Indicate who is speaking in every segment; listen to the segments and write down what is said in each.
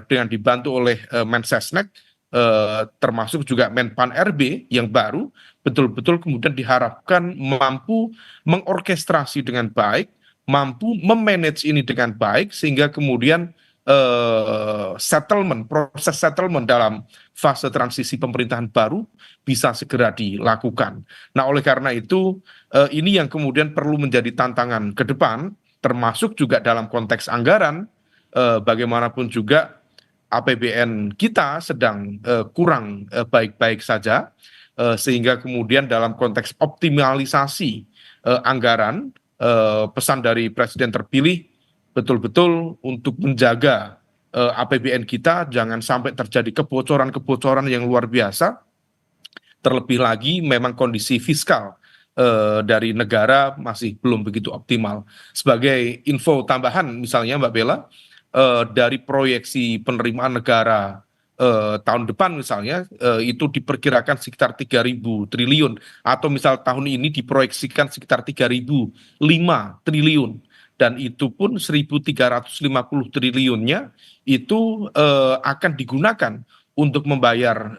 Speaker 1: dengan dibantu oleh Mensesnek, termasuk juga Menpan RB yang baru, betul-betul kemudian diharapkan mampu mengorkestrasi dengan baik, mampu memanage ini dengan baik, sehingga kemudian proses settlement dalam fase transisi pemerintahan baru bisa segera dilakukan. Nah, oleh karena itu, ini yang kemudian perlu menjadi tantangan ke depan, termasuk juga dalam konteks anggaran. Bagaimanapun juga APBN kita sedang kurang baik-baik saja, sehingga kemudian dalam konteks optimalisasi anggaran, pesan dari Presiden terpilih betul-betul untuk menjaga APBN kita jangan sampai terjadi kebocoran-kebocoran yang luar biasa. Terlebih lagi memang kondisi fiskal dari negara masih belum begitu optimal. Sebagai info tambahan misalnya Mbak Bella, dari proyeksi penerimaan negara tahun depan misalnya, itu diperkirakan sekitar 3.000 triliun, atau misal tahun ini diproyeksikan sekitar 3.005 triliun, dan itu pun 1.350 triliunnya itu akan digunakan untuk membayar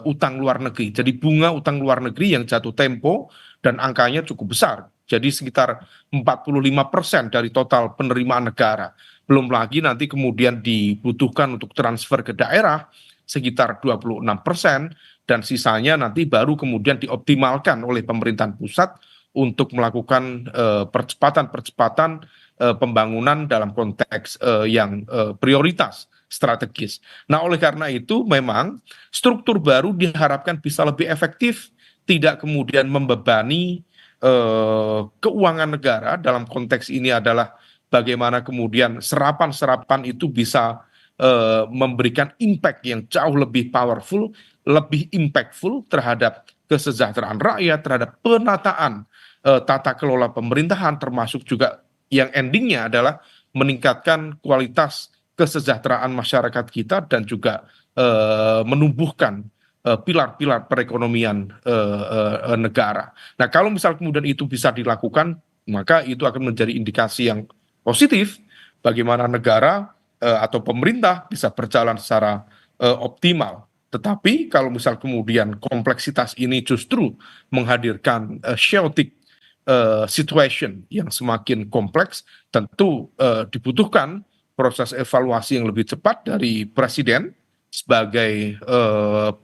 Speaker 1: utang luar negeri. Jadi bunga utang luar negeri yang jatuh tempo dan angkanya cukup besar. Jadi sekitar 45% dari total penerimaan negara. Belum lagi nanti kemudian dibutuhkan untuk transfer ke daerah sekitar 26%, dan sisanya nanti baru kemudian dioptimalkan oleh pemerintahan pusat untuk melakukan percepatan-percepatan pembangunan dalam konteks yang prioritas strategis. Nah, oleh karena itu memang struktur baru diharapkan bisa lebih efektif, tidak kemudian membebani keuangan negara. Dalam konteks ini adalah bagaimana kemudian serapan-serapan itu bisa memberikan impact yang jauh lebih powerful, lebih impactful terhadap kesejahteraan rakyat, terhadap penataan tata kelola pemerintahan, termasuk juga yang endingnya adalah meningkatkan kualitas kesejahteraan masyarakat kita dan juga menumbuhkan pilar-pilar perekonomian negara. Nah, kalau misal kemudian itu bisa dilakukan, maka itu akan menjadi indikasi yang positif bagaimana negara atau pemerintah bisa berjalan secara optimal. Tetapi kalau misal kemudian kompleksitas ini justru menghadirkan chaotic situation yang semakin kompleks, tentu dibutuhkan proses evaluasi yang lebih cepat dari Presiden sebagai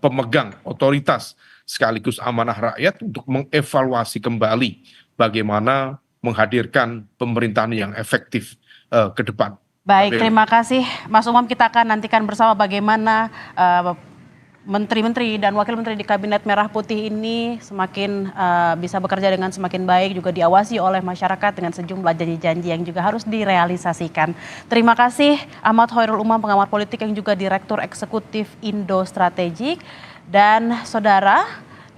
Speaker 1: pemegang otoritas sekaligus amanah rakyat untuk mengevaluasi kembali bagaimana menghadirkan pemerintahan yang efektif ke depan.
Speaker 2: Baik, terima kasih Mas Umam. Kita akan nantikan bersama bagaimana menteri-menteri dan wakil menteri di Kabinet Merah Putih ini semakin bisa bekerja dengan semakin baik, juga diawasi oleh masyarakat dengan sejumlah janji-janji yang juga harus direalisasikan. Terima kasih Ahmad Khairul Umam, pengamat politik yang juga Direktur Eksekutif Indo Strategik. Dan saudara,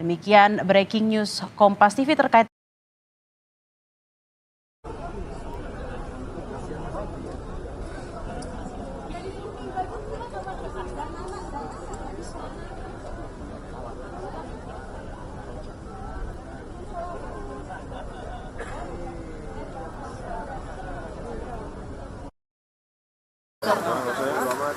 Speaker 2: demikian breaking news Kompas TV terkait